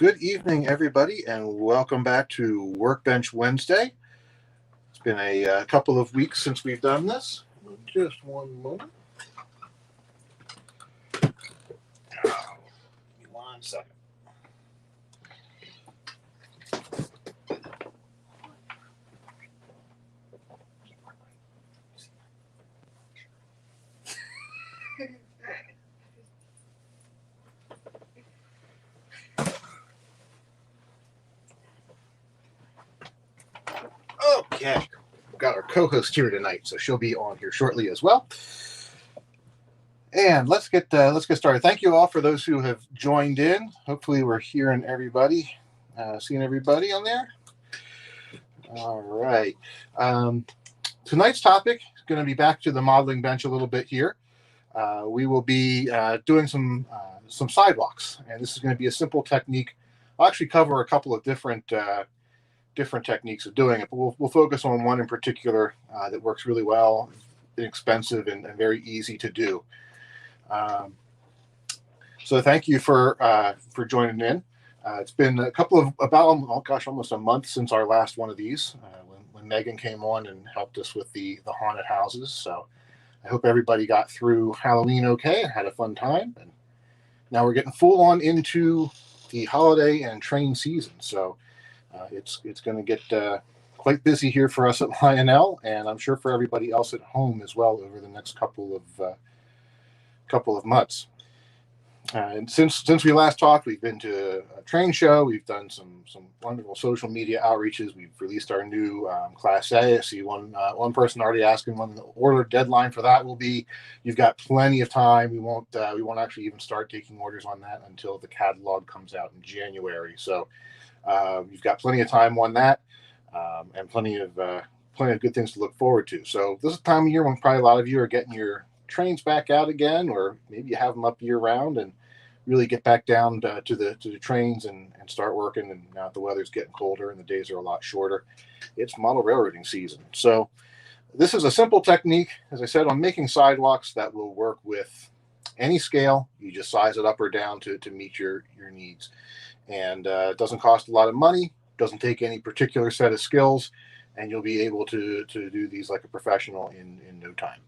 Good evening, everybody, and welcome back to Workbench Wednesday. It's been a couple of weeks since we've done this. Just one moment. Give me 1 second. Okay, we've got our co-host here tonight, so she'll be on here shortly as well. And let's get started. Thank you all for those who have joined in. Hopefully, we're hearing everybody, seeing everybody on there. All right. Tonight's topic is going to be back to the modeling bench a little bit here. We will be doing some sidewalks, and this is going to be a simple technique. I'll actually cover a couple of different techniques of doing it, but we'll focus on one in particular that works really well, inexpensive, and very easy to do. So thank you for joining in. It's been almost a month since our last one of these, when Megan came on and helped us with the haunted houses. So I hope everybody got through Halloween okay and had a fun time. And now we're getting full on into the holiday and train season. So it's going to get quite busy here for us at Lionel, and I'm sure for everybody else at home as well over the next couple of months. And since we last talked, we've been to a train show. We've done some wonderful social media outreaches. We've released our new Class A. I see one person already asking when the order deadline for that will be. You've got plenty of time. We won't actually even start taking orders on that until the catalog comes out in January. So you've got plenty of time on that, and plenty of good things to look forward to. So this is the time of year when probably a lot of you are getting your trains back out again, or maybe you have them up year round and really get back down to the trains and start working. And now the weather's getting colder and the days are a lot shorter, it's model railroading season. So this is a simple technique, as I said, on making sidewalks that will work with any scale. You just size it up or down to meet your needs. And it doesn't cost a lot of money, doesn't take any particular set of skills, and you'll be able to do these like a professional in no time.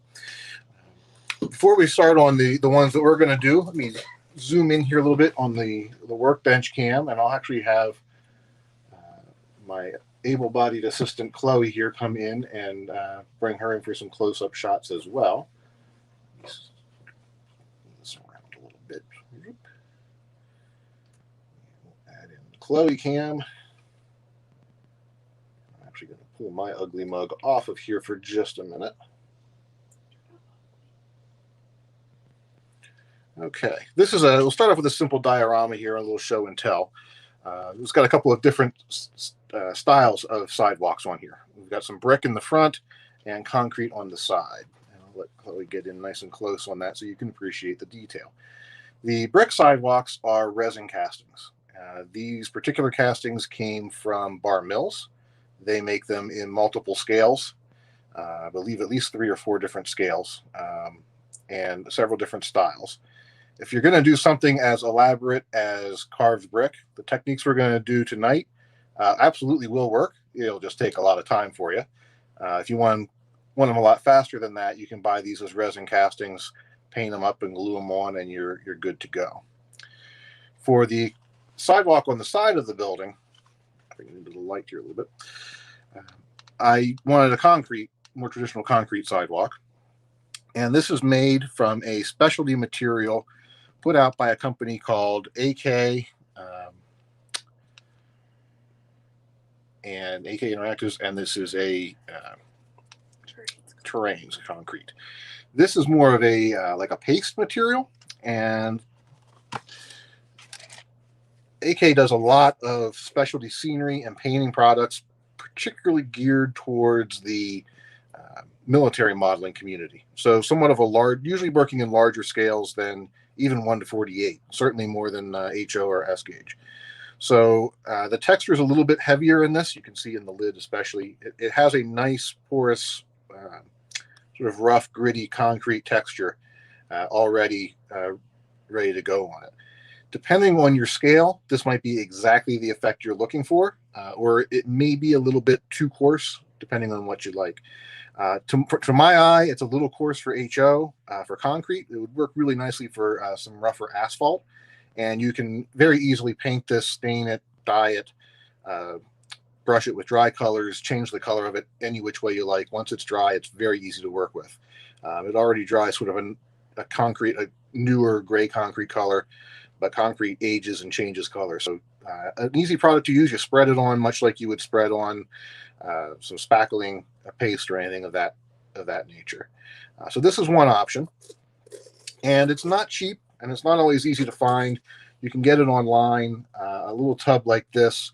Before we start on the ones that we're going to do, let me zoom in here a little bit on the Workbench cam, and I'll actually have my able-bodied assistant Chloe here come in and bring her in for some close-up shots as well. Move this around a little bit. Add in the Chloe cam. I'm actually going to pull my ugly mug off of here for just a minute. Okay, we'll start off with a simple diorama here, a little show and tell. It's got a couple of different styles of sidewalks on here. We've got some brick in the front and concrete on the side. And I'll let Chloe get in nice and close on that so you can appreciate the detail. The brick sidewalks are resin castings. These particular castings came from Bar Mills. They make them in multiple scales, I believe at least 3 or 4 different scales, and several different styles. If you're going to do something as elaborate as carved brick, the techniques we're going to do tonight absolutely will work. It'll just take a lot of time for you. If you want them a lot faster than that, you can buy these as resin castings, paint them up and glue them on, and you're good to go. For the sidewalk on the side of the building, bring it into the light here a little bit, I wanted a more traditional concrete sidewalk. And this is made from a specialty material put out by a company called AK and AK Interactives, and this is a Terrains concrete. This is more of a like a paste material, and AK does a lot of specialty scenery and painting products, particularly geared towards the military modeling community. So somewhat of usually working in larger scales than even 1:48, certainly more than HO or S gauge. So the texture is a little bit heavier in this. You can see in the lid especially. It has a nice porous, sort of rough, gritty concrete texture already ready to go on it. Depending on your scale, this might be exactly the effect you're looking for, or it may be a little bit too coarse, depending on what you like. To my eye, it's a little coarse for HO. For concrete, it would work really nicely for some rougher asphalt. And you can very easily paint this, stain it, dye it, brush it with dry colors, change the color of it any which way you like. Once it's dry, it's very easy to work with. It already dries sort of a newer gray concrete color, but concrete ages and changes color. So an easy product to use. You spread it on much like you would spread on some spackling, a paste, or anything of that nature. So this is one option, and it's not cheap, and it's not always easy to find. You can get it online. A little tub like this,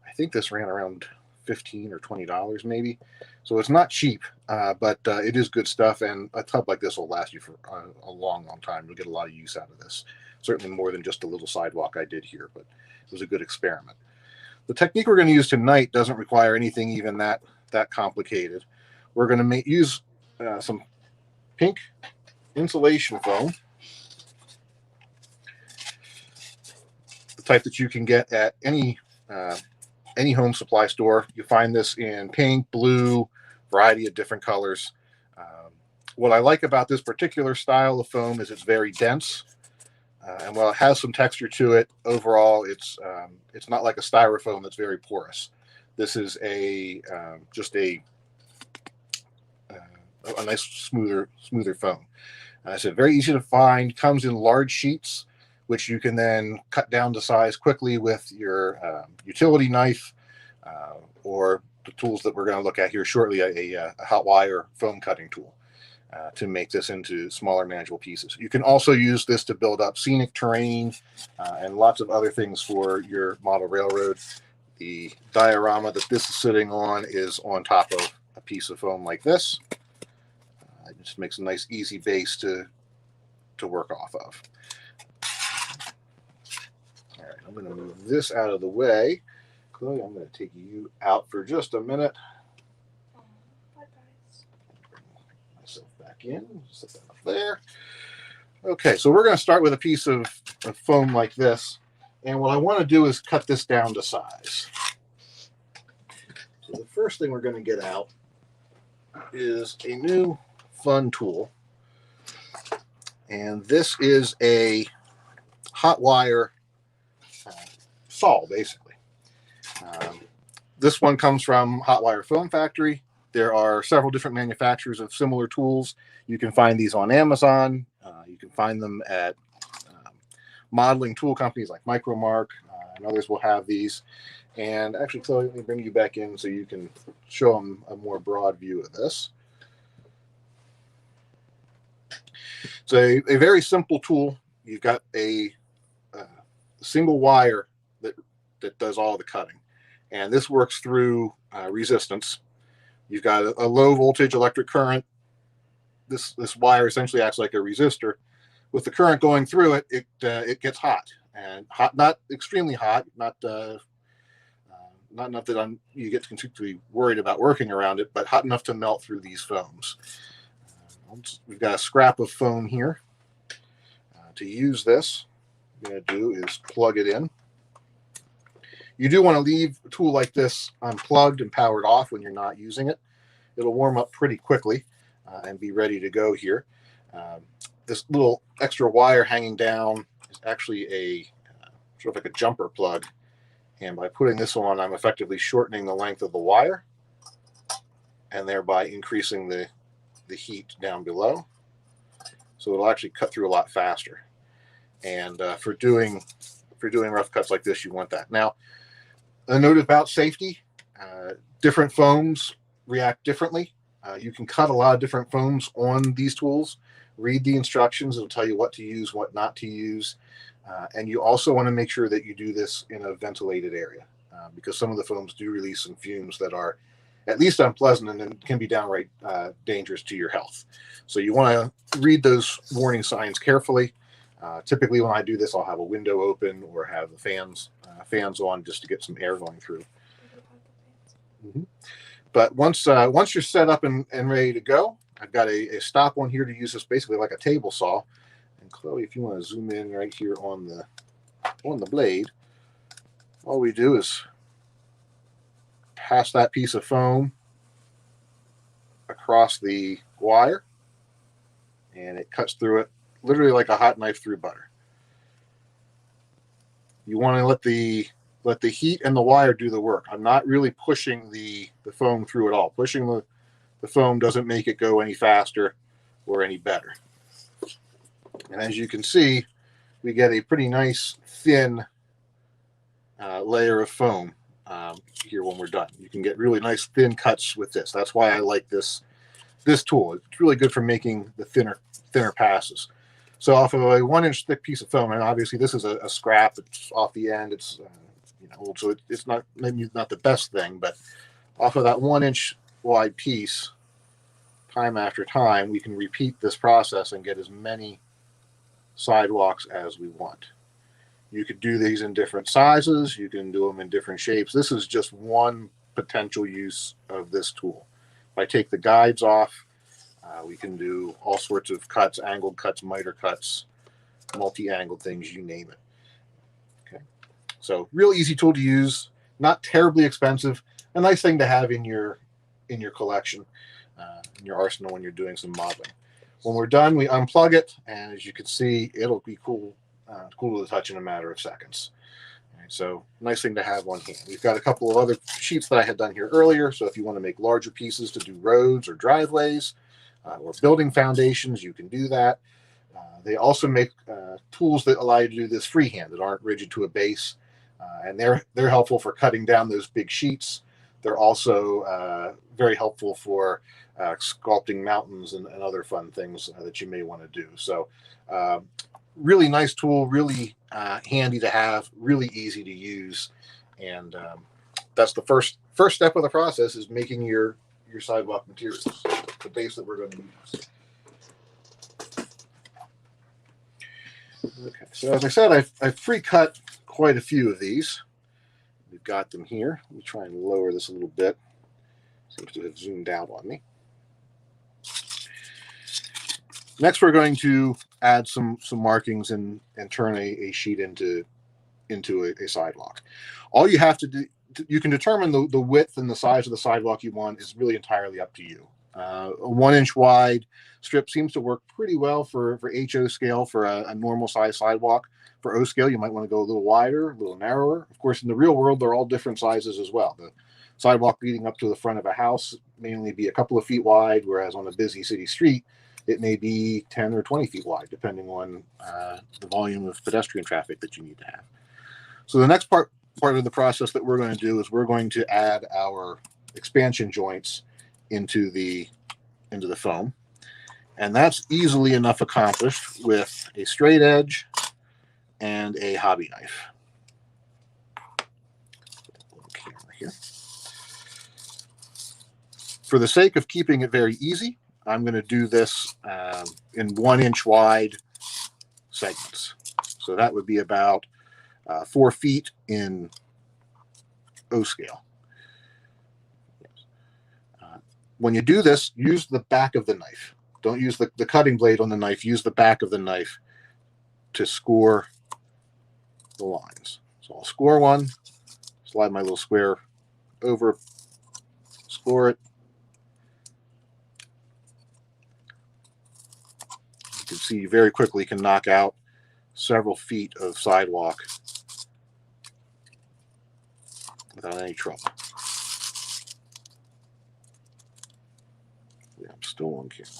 I think this ran around $15 or $20 maybe. So it's not cheap, but it is good stuff, and a tub like this will last you for a long, long time. You'll get a lot of use out of this. Certainly more than just a little sidewalk I did here, but it was a good experiment. The technique we're going to use tonight doesn't require anything even that complicated. We're going to use some pink insulation foam, the type that you can get at any home supply store. You find this in pink, blue, variety of different colors. What I like about this particular style of foam is it's very dense. And while it has some texture to it, overall it's not like a styrofoam that's very porous. This is just a nice smoother foam. I said very easy to find. Comes in large sheets, which you can then cut down to size quickly with your utility knife or the tools that we're going to look at here shortly, a hot wire foam cutting tool. To make this into smaller manageable pieces. You can also use this to build up scenic terrain and lots of other things for your model railroad. The diorama that this is sitting on is on top of a piece of foam like this. It just makes a nice easy base to work off of. All right, I'm going to move this out of the way. Chloe, I'm going to take you out for just a minute. Back in, set that up there. Okay, so we're going to start with a piece of foam like this, and what I want to do is cut this down to size. So the first thing we're going to get out is a new fun tool, and this is a hot wire saw, basically. This one comes from Hot Wire Foam Factory. There are several different manufacturers of similar tools. You can find these on Amazon. You can find them at modeling tool companies like Micromark, and others will have these. And actually, Chloe, let me bring you back in so you can show them a more broad view of this. It's a very simple tool. You've got a single wire that does all the cutting. And this works through resistance. You've got a low voltage electric current. This wire essentially acts like a resistor. With the current going through it, it gets hot, and hot, not extremely hot, not enough that you get completely worried about working around it, but hot enough to melt through these foams. We've got a scrap of foam here. To use this, what I'm going to do is plug it in. You do want to leave a tool like this unplugged and powered off when you're not using it. It'll warm up pretty quickly and be ready to go here. This little extra wire hanging down is actually a sort of like a jumper plug. And by putting this on, I'm effectively shortening the length of the wire and thereby increasing the heat down below. So it'll actually cut through a lot faster. And for doing rough cuts like this, you want that. Now, a note about safety, different foams react differently. You can cut a lot of different foams on these tools. Read the instructions. It'll tell you what to use, what not to use. And you also want to make sure that you do this in a ventilated area because some of the foams do release some fumes that are at least unpleasant and can be downright dangerous to your health. So you want to read those warning signs carefully. Typically when I do this, I'll have a window open or have the fans on just to get some air going through. Mm-hmm. But once you're set up and ready to go, I've got a stop on here to use this basically like a table saw. And Chloe, if you want to zoom in right here on the on the blade, all we do is pass that piece of foam across the wire, and it cuts through it literally like a hot knife through butter. You want to let the heat and the wire do the work. I'm not really pushing the foam through at all. Pushing the foam doesn't make it go any faster or any better. And as you can see, we get a pretty nice thin layer of foam here when we're done. You can get really nice thin cuts with this. That's why I like this tool. It's really good for making the thinner passes. So off of a 1-inch thick piece of foam, and obviously this is a scrap. It's off the end. It's old, so it's not maybe not the best thing, but off of that 1-inch wide piece, time after time, we can repeat this process and get as many sidewalks as we want. You could do these in different sizes. You can do them in different shapes. This is just one potential use of this tool. If I take the guides off, we can do all sorts of cuts, angled cuts, miter cuts, multi-angled things, you name it. Okay, so real easy tool to use, not terribly expensive. A nice thing to have in your collection, in your arsenal when you're doing some modeling. When we're done, we unplug it, and as you can see, it'll be cool to the touch in a matter of seconds. Right, so nice thing to have on hand. We've got a couple of other sheets that I had done here earlier, so if you want to make larger pieces to do roads or driveways or building foundations, you can do that. They also make tools that allow you to do this freehand that aren't rigid to a base, and they're helpful for cutting down those big sheets. They're also very helpful for sculpting mountains and other fun things that you may want to do. So really nice tool, really handy to have, really easy to use. And that's the first step of the process, is making your sidewalk materials, the base that we're going to use. Okay, so as I said, I've pre-cut quite a few of these. We've got them here. Let me try and lower this a little bit. Seems to have zoomed out on me. Next, we're going to add some markings and turn a sheet into a sidewalk. All you have to do, you can determine the width and the size of the sidewalk you want is really entirely up to you. A 1-inch wide strip seems to work pretty well for HO scale for a normal size sidewalk. For O scale, you might want to go a little wider, a little narrower. Of course, in the real world, they're all different sizes as well. The sidewalk leading up to the front of a house may only be a couple of feet wide, whereas on a busy city street, it may be 10 or 20 feet wide, depending on the volume of pedestrian traffic that you need to have. So the next part of the process that we're going to do is we're going to add our expansion joints into the foam. And that's easily enough accomplished with a straight edge and a hobby knife. Here. For the sake of keeping it very easy, I'm going to do this in 1-inch wide segments. So that would be about 4 feet in O scale. When you do this, use the back of the knife. Don't use the cutting blade on the knife. Use the back of the knife to score the lines. So I'll score one, slide my little square over, score it. You can see you very quickly can knock out several feet of sidewalk without any trouble. Yeah, I'm still on camera.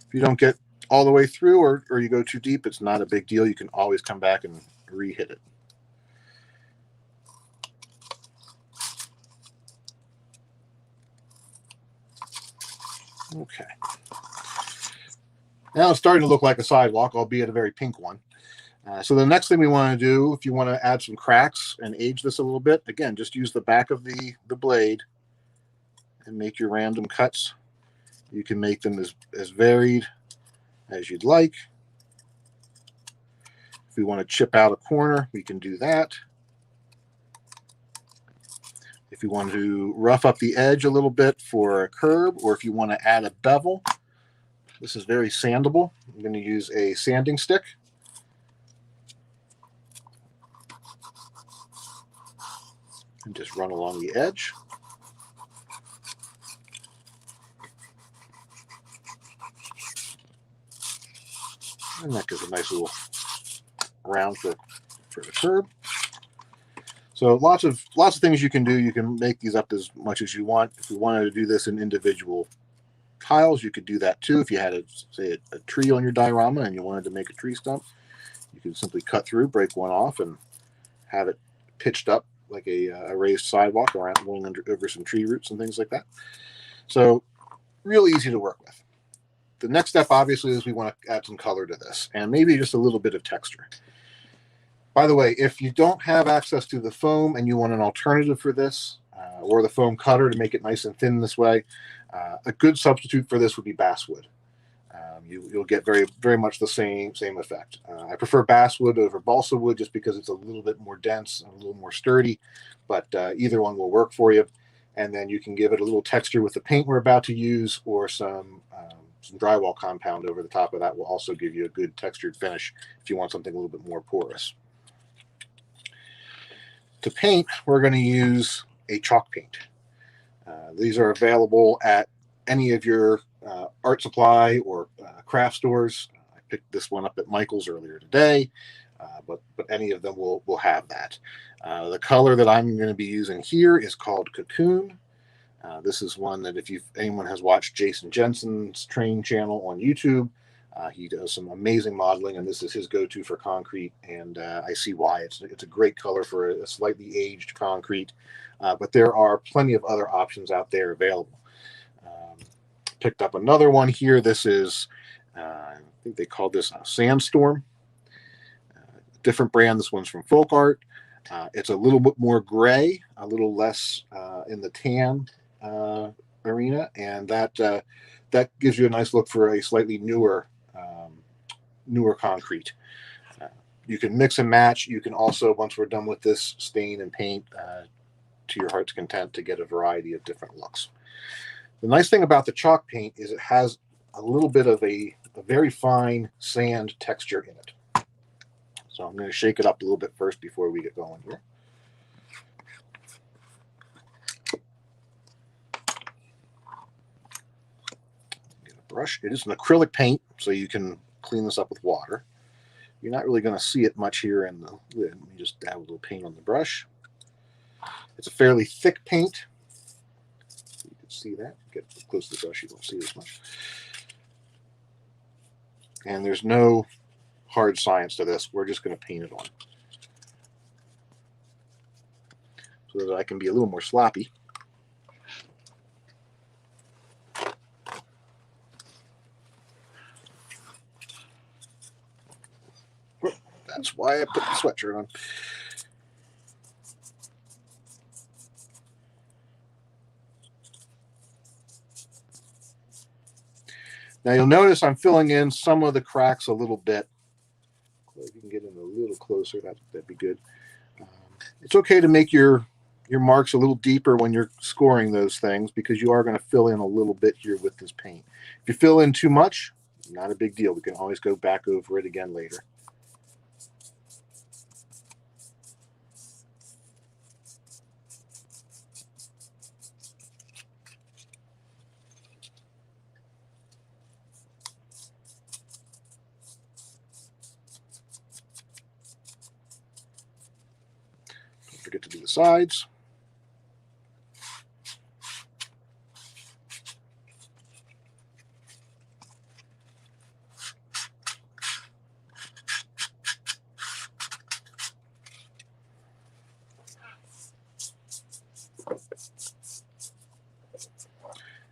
If you don't get all the way through or you go too deep, it's not a big deal. You can always come back and re-hit it. Okay. Now it's starting to look like a sidewalk, albeit a very pink one. So the next thing we want to do, if you want to add some cracks and age this a little bit, again, just use the back of the blade and make your random cuts. You can make them as varied as you'd like. If we want to chip out a corner, we can do that. If you want to rough up the edge a little bit for a curb, or if you want to add a bevel, this is very sandable. I'm going to use a sanding stick. and just run along the edge. And that gives a nice little round for the curb. So lots of things you can do. You can make these up as much as you want. If you wanted to do this in individual tiles, you could do that too. If you had say a tree on your diorama and you wanted to make a tree stump, you could simply cut through, break one off, and have it pitched up like a raised sidewalk around going over some tree roots and things like that. So real easy to work with. The next step, obviously, is we want to add some color to this and maybe just a little bit of texture. By the way, if you don't have access to the foam and you want an alternative for this, or the foam cutter to make it nice and thin this way, a good substitute for this would be basswood. You'll get very much the same effect. I prefer basswood over balsa wood just because it's a little bit more dense and a little more sturdy, but either one will work for you. And then you can give it a little texture with the paint we're about to use, or some drywall compound over the top of that will also give you a good textured finish if you want something a little bit more porous. To paint, we're going to use a chalk paint. These are available at any of your art supply or craft stores. I picked this one up at Michael's earlier today, but any of them will have that. The color that I'm going to be using here is called Cocoon. This is one that if anyone has watched Jason Jensen's Train channel on YouTube, he does some amazing modeling, and this is his go-to for concrete, and I see why. It's a great color for a slightly aged concrete, but there are plenty of other options out there available. Picked up another one here. This is, I think they called this Sandstorm. Different brand. This one's from Folk Art. It's a little bit more gray, a little less in the tan arena, and that gives you a nice look for a slightly newer concrete. You can mix and match. You can also, once we're done with this, stain and paint to your heart's content to get a variety of different looks. The nice thing about the chalk paint is it has a little bit of a very fine sand texture in it. So I'm going to shake it up a little bit first before we get going here. Get a brush. It is an acrylic paint, so you can clean this up with water. You're not really going to see it much here in the lid. Let me just dab a little paint on the brush. It's a fairly thick paint. You can see that. Get close to the brush, you won't see as much. And there's no hard science to this. We're just going to paint it on so that I can be a little more sloppy. That's why I put the sweatshirt on. Now you'll notice I'm filling in some of the cracks a little bit. If you can get in a little closer, that'd be good. It's okay to make your marks a little deeper when you're scoring those things, because you are going to fill in a little bit here with this paint. If you fill in too much, not a big deal. We can always go back over it again later. Don't forget to do the sides.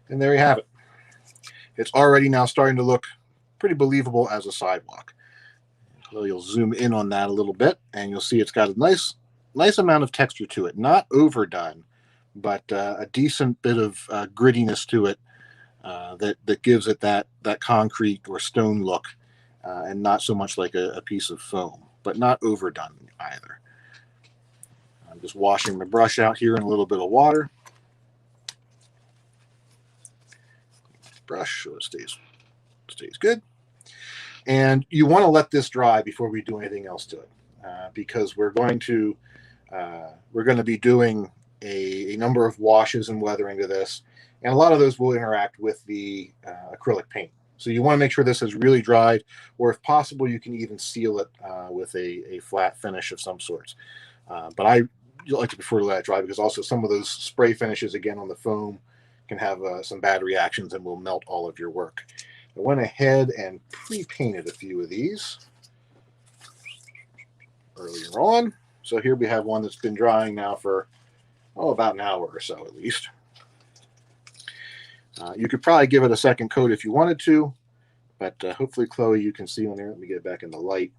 And there you have it. It's already now starting to look pretty believable as a sidewalk. So you'll zoom in on that a little bit, and you'll see it's got a nice amount of texture to it. Not overdone, but a decent bit of grittiness to it that gives it that concrete or stone look, and not so much like a piece of foam, but not overdone either. I'm just washing my brush out here in a little bit of water. Brush so it stays good. And you want to let this dry before we do anything else to it, because we're going to be doing a number of washes and weathering to this, and a lot of those will interact with the acrylic paint. So you want to make sure this is really dried, or if possible, you can even seal it with a flat finish of some sorts. But I like to prefer to let it dry because also some of those spray finishes, again, on the foam can have some bad reactions and will melt all of your work. I went ahead and pre-painted a few of these earlier on. So here we have one that's been drying now for, about an hour or so at least. You could probably give it a second coat if you wanted to, but hopefully, Chloe, you can see on there. Let me get it back in the light.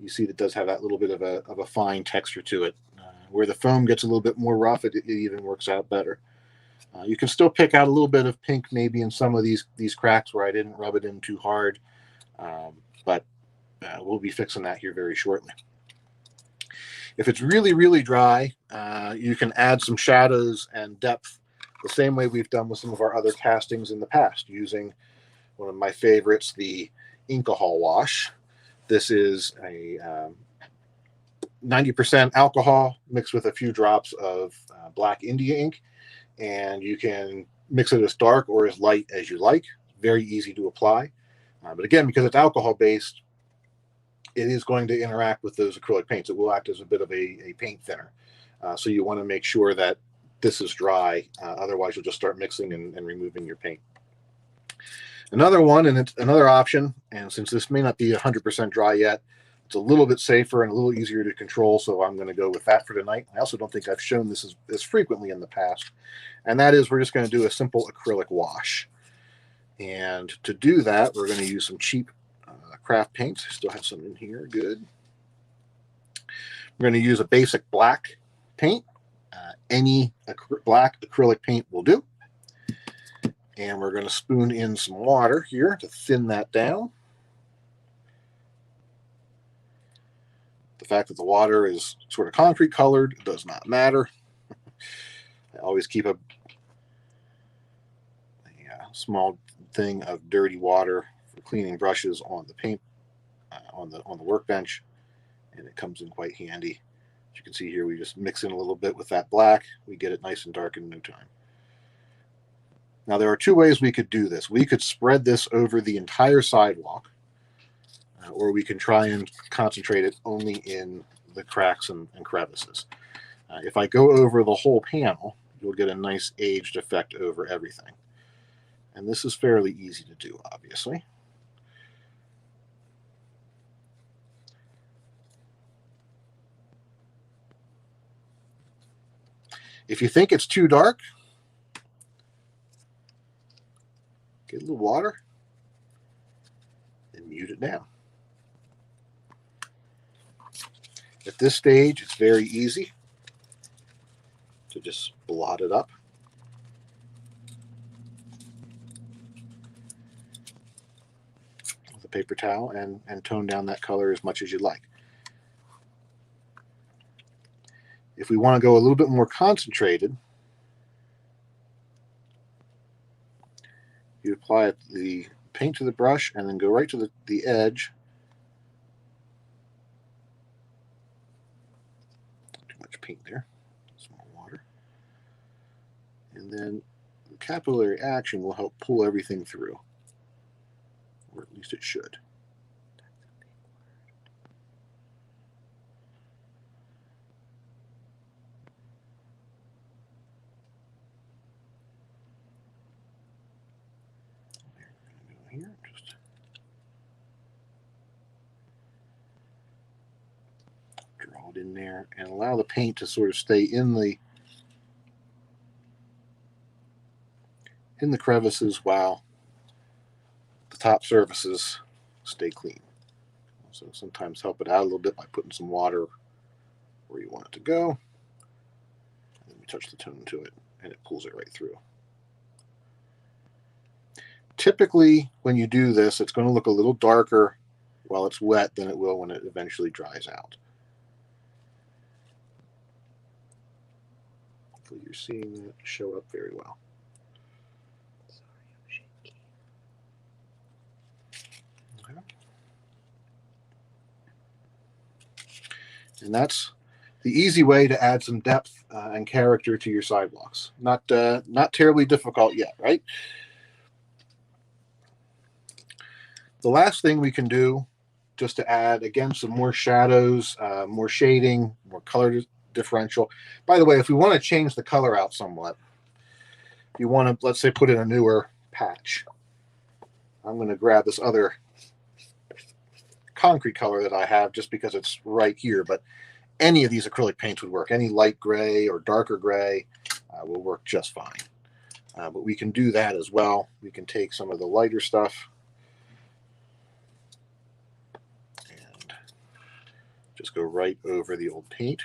You see that it does have that little bit of a fine texture to it. Where the foam gets a little bit more rough, it even works out better. You can still pick out a little bit of pink maybe in some of these cracks where I didn't rub it in too hard, but we'll be fixing that here very shortly. If it's really, really dry, you can add some shadows and depth the same way we've done with some of our other castings in the past, using one of my favorites, the Inkahol wash. This is a 90% alcohol mixed with a few drops of black India ink, and you can mix it as dark or as light as you like. Very easy to apply. But again, because it's alcohol based, it is going to interact with those acrylic paints. It will act as a bit of a paint thinner. So you want to make sure that this is dry. Otherwise, you'll just start mixing and removing your paint. Another one, and it's another option, and since this may not be 100% dry yet, it's a little bit safer and a little easier to control, so I'm going to go with that for tonight. I also don't think I've shown this as frequently in the past, and that is we're just going to do a simple acrylic wash. And to do that, we're going to use some cheap craft paints. I still have some in here. Good. We're going to use a basic black paint. Any black acrylic paint will do. And we're going to spoon in some water here to thin that down. The fact that the water is sort of concrete colored does not matter. I always keep a small thing of dirty water for cleaning brushes on the paint on the workbench, and it comes in quite handy. As you can see here, we just mix in a little bit with that black. We get it nice and dark in no time. Now, there are two ways we could do this. We could spread this over the entire sidewalk, or we can try and concentrate it only in the cracks and crevices. If I go over the whole panel, you'll get a nice aged effect over everything. And this is fairly easy to do, obviously. If you think it's too dark, get a little water and mute it down. At this stage, it's very easy to just blot it up. With a paper towel and tone down that color as much as you like. If we want to go a little bit more concentrated, you apply the paint to the brush and then go right to the edge. Too much paint there. Some more water. And then the capillary action will help pull everything through. Or at least it should. Here, just draw it in there and allow the paint to sort of stay in the crevices while the top surfaces stay clean. So sometimes help it out a little bit by putting some water where you want it to go. And then we touch the tone to it and it pulls it right through. Typically, when you do this, it's going to look a little darker while it's wet than it will when it eventually dries out. Hopefully you're seeing that show up very well. Okay. And that's the easy way to add some depth and character to your sidewalks. Not terribly difficult yet, right? The last thing we can do, just to add, again, some more shadows, more shading, more color differential. By the way, if we want to change the color out somewhat, if you want to, let's say, put in a newer patch, I'm going to grab this other concrete color that I have just because it's right here, but any of these acrylic paints would work. Any light gray or darker gray will work just fine. But we can do that as well. We can take some of the lighter stuff and just go right over the old paint.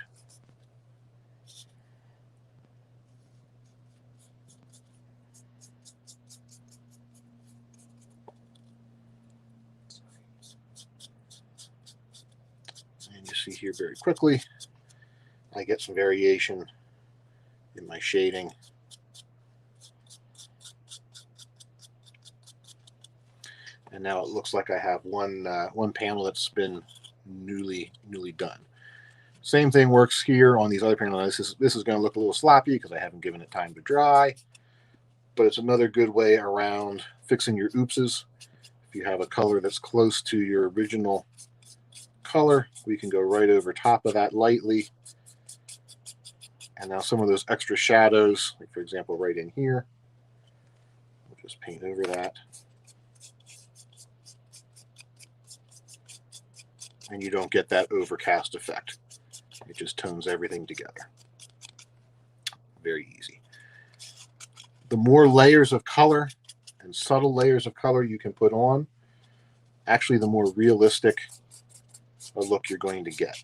And you see here very quickly, I get some variation in my shading. And now it looks like I have one panel that's been newly done. Same thing works here on these other panels. This is going to look a little sloppy because I haven't given it time to dry, but it's another good way around fixing your oopses. If you have a color that's close to your original color, we can go right over top of that lightly. And now some of those extra shadows, like for example right in here, we'll just paint over that. And you don't get that overcast effect. It just tones everything together. Very easy. The more layers of color and subtle layers of color you can put on, actually the more realistic a look you're going to get.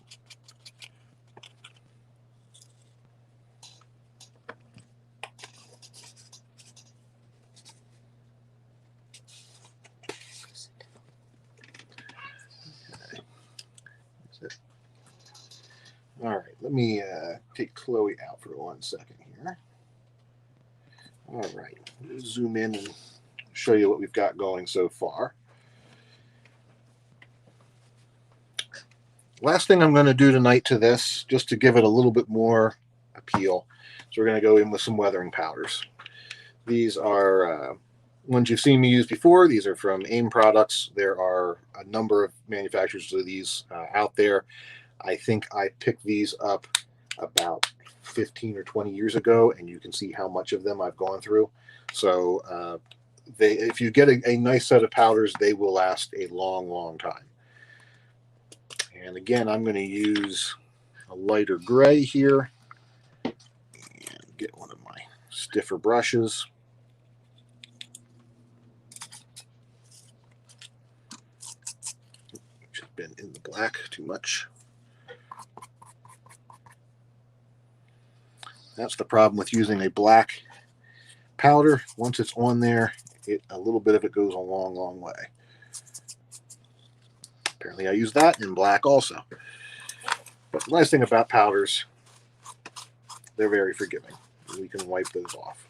All right, let me take Chloe out for 1 second here. All right, zoom in and show you what we've got going so far. Last thing I'm going to do tonight to this, just to give it a little bit more appeal, so we're going to go in with some weathering powders. These are ones you've seen me use before. These are from AIM Products. There are a number of manufacturers of these out there. I think I picked these up about 15 or 20 years ago, and you can see how much of them I've gone through. So if you get a nice set of powders, they will last a long time. And again, I'm going to use a lighter gray here and get one of my stiffer brushes. Which has been in the black too much. That's the problem with using a black powder. Once it's on there, a little bit of it goes a long way. Apparently I use that in black also. But the nice thing about powders, they're very forgiving. We can wipe those off.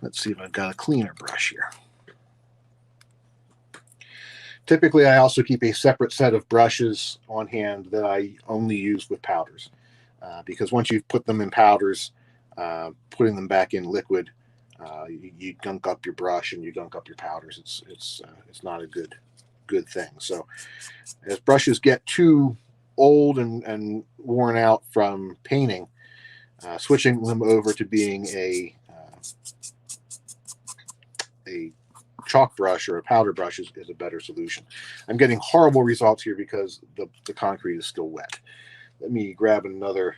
Let's see if I've got a cleaner brush here. Typically, I also keep a separate set of brushes on hand that I only use with powders. Because once you've put them in powders, putting them back in liquid, you gunk up your brush and you gunk up your powders. It's not a good thing. So as brushes get too old and worn out from painting, switching them over to being a chalk brush or a powder brush is a better solution. I'm getting horrible results here because the concrete is still wet. Let me grab another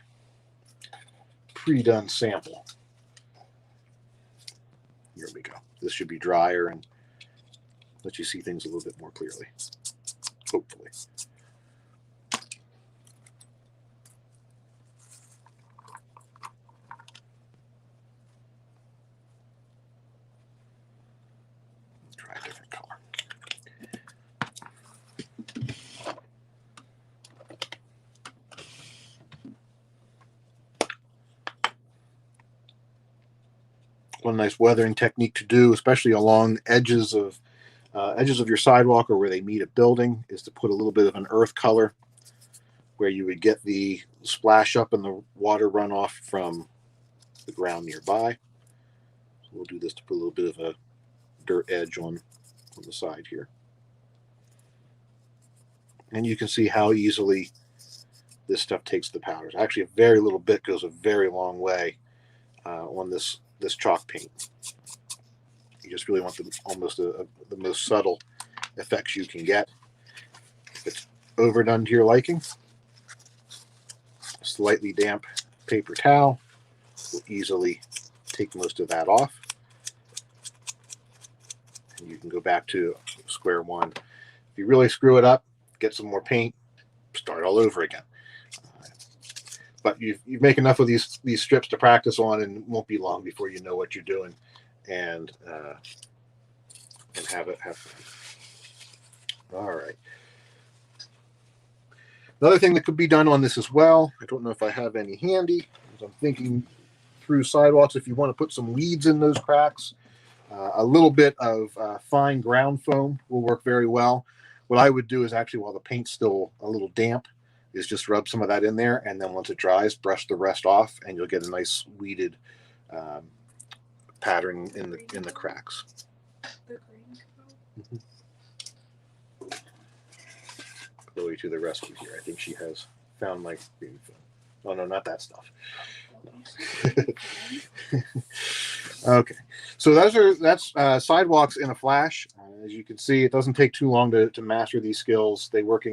pre-done sample. Here we go. This should be drier and let you see things a little bit more clearly, hopefully. Try a different color. One nice weathering technique to do, especially along edges of Edges of your sidewalk or where they meet a building is to put a little bit of an earth color where you would get the splash up and the water runoff from the ground nearby. So we'll do this to put a little bit of a dirt edge on the side here. And you can see how easily this stuff takes the powders. Actually, a very little bit goes a very long way on this chalk paint. You just really want the most subtle effects you can get. If it's overdone to your liking, a slightly damp paper towel will easily take most of that off. And you can go back to square one. If you really screw it up, get some more paint, start all over again. But you make enough of these strips to practice on, and it won't be long before you know what you're doing, and have fun. All right. Another thing that could be done on this as well, I don't know if I have any handy, as I'm thinking through sidewalks, if you want to put some weeds in those cracks, a little bit of fine ground foam will work very well. What I would do is actually, while the paint's still a little damp, is just rub some of that in there, and then once it dries, brush the rest off, and you'll get a nice weeded pattern in the cracks. Mm-hmm. Chloe to the rescue here. I think she has found my green foam. Oh no, not that stuff. Okay, so that's sidewalks in a flash. As you can see, it doesn't take too long to master these skills. They work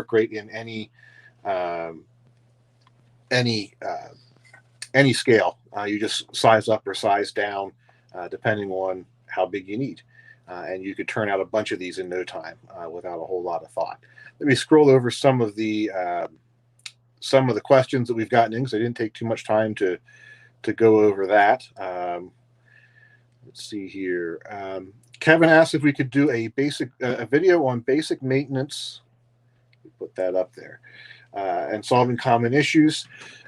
great in any scale. You just size up or size down depending on how big you need, and you could turn out a bunch of these in no time without a whole lot of thought. Let me scroll over some of the questions that we've gotten in, because I didn't take too much time to go over that. Let's see here. Kevin asked if we could do a video on basic maintenance. Put that up there, and solving common issues.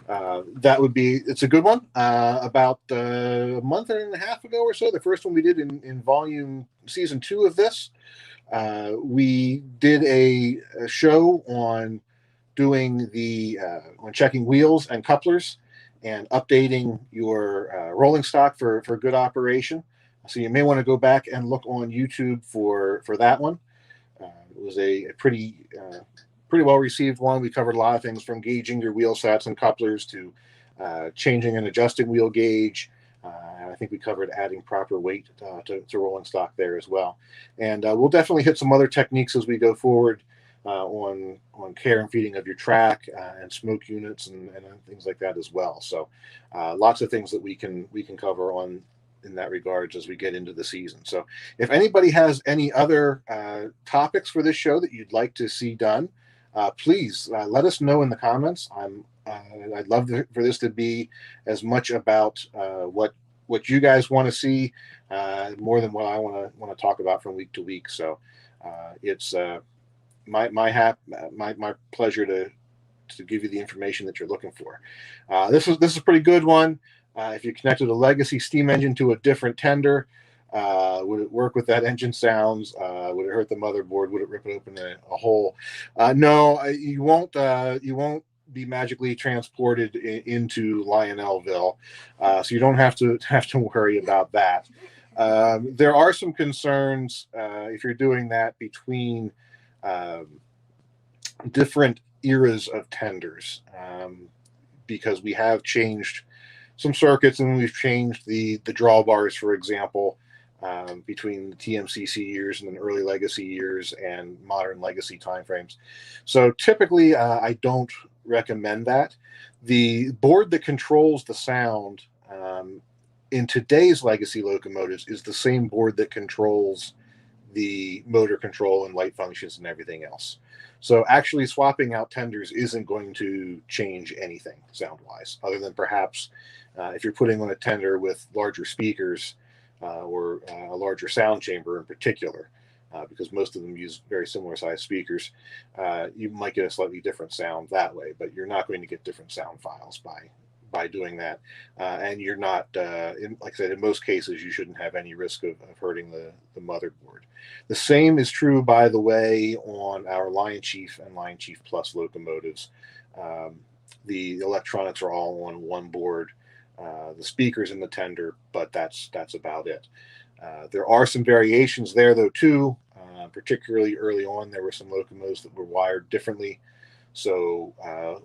It's a good one. About a month and a half ago or so, the first one we did in season 2 of this, we did a show on doing on checking wheels and couplers and updating your rolling stock for good operation. So you may want to go back and look on YouTube for that one. It was a pretty well received one. We covered a lot of things, from gauging your wheel sets and couplers to changing and adjusting wheel gauge. I think we covered adding proper weight to rolling stock there as well. And we'll definitely hit some other techniques as we go forward on care and feeding of your track and smoke units and things like that as well. So lots of things that we can cover in that regards as we get into the season. So if anybody has any other topics for this show that you'd like to see done, please let us know in the comments. I'd love for this to be as much about what you guys want to see more than what I want to talk about from week to week. So it's my pleasure to give you the information that you're looking for. This is a pretty good one. If you connected a legacy steam engine to a different tender, would it work with that engine sounds? Would it hurt the motherboard? Would it rip it open a hole? No, you won't. You won't be magically transported into Lionelville, so you don't have to worry about that. There are some concerns if you're doing that between different eras of tenders, because we have changed some circuits, and we've changed the drawbars, for example, between the TMCC years and then early legacy years and modern legacy timeframes. So typically, I don't recommend that. The board that controls the sound in today's legacy locomotives is the same board that controls the motor control and light functions and everything else. So actually swapping out tenders isn't going to change anything sound-wise, other than perhaps if you're putting on a tender with larger speakers or a larger sound chamber in particular, because most of them use very similar sized speakers, you might get a slightly different sound that way, but you're not going to get different sound files by doing that, and you're not, like I said, in most cases, you shouldn't have any risk of hurting the motherboard. The same is true, by the way, on our Lion Chief and Lion Chief Plus locomotives. The electronics are all on one board. The speakers in the tender, but that's about it. There are some variations there, though, too. Particularly early on, there were some locomotives that were wired differently, so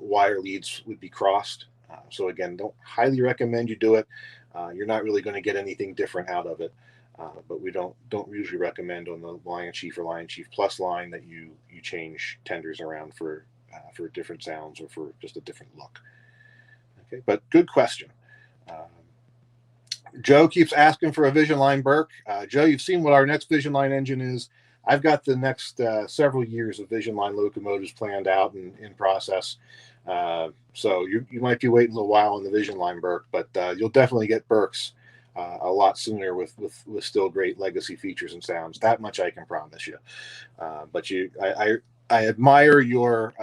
wire leads would be crossed. So again, don't highly recommend you do it. You're not really going to get anything different out of it, but we don't usually recommend on the Lion Chief or Lion Chief Plus line that you change tenders around for different sounds or for just a different look. Okay, but good question. Joe keeps asking for a Vision Line Burke. Joe, you've seen what our next Vision Line engine is. I've got the next several years of Vision Line locomotives planned out and in process. So you might be waiting a little while on the Vision Line Burke, but you'll definitely get Burks a lot sooner with still great legacy features and sounds. That much I can promise you. But I admire your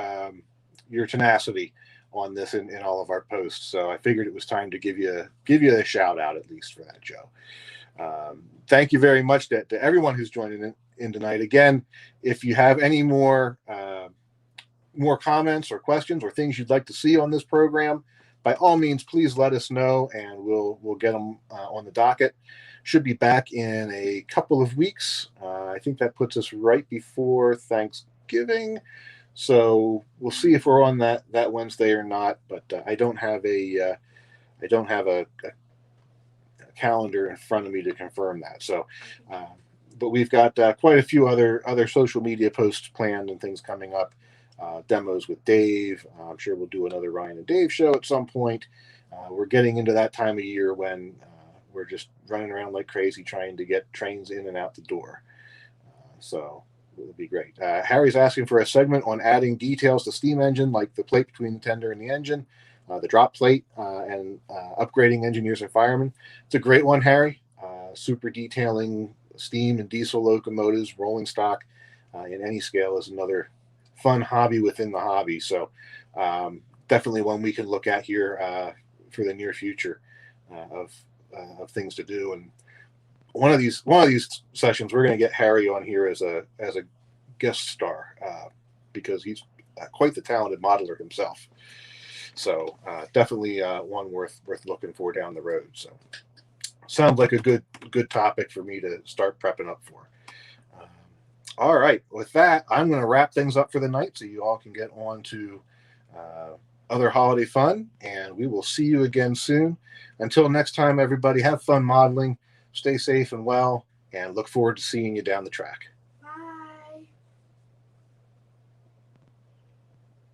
tenacity on this in all of our posts. So I figured it was time to give you a shout out, at least for that, Joe. Thank you very much to everyone who's joining in tonight. Again, if you have any more comments or questions or things you'd like to see on this program, by all means, please let us know, and we'll get them on the docket. Should be back in a couple of weeks. I think that puts us right before Thanksgiving. So we'll see if we're on that Wednesday or not. But I don't have a calendar in front of me to confirm that. So, but we've got quite a few other social media posts planned and things coming up. Demos with Dave. I'm sure we'll do another Ryan and Dave show at some point. We're getting into that time of year when we're just running around like crazy trying to get trains in and out the door. So it will be great. Harry's asking for a segment on adding details to steam engine, like the plate between the tender and the engine, the drop plate, and upgrading engineers and firemen. It's a great one, Harry. Super detailing steam and diesel locomotives, rolling stock in any scale is another fun hobby within the hobby. So definitely one we can look at here for the near future of things to do. And one of these sessions, we're going to get Harry on here as a guest star because he's quite the talented modeler himself. So definitely one worth looking for down the road. So sounds like a good topic for me to start prepping up for. All right, with that, I'm going to wrap things up for the night so you all can get on to other holiday fun, and we will see you again soon. Until next time, everybody, have fun modeling, stay safe and well, and look forward to seeing you down the track.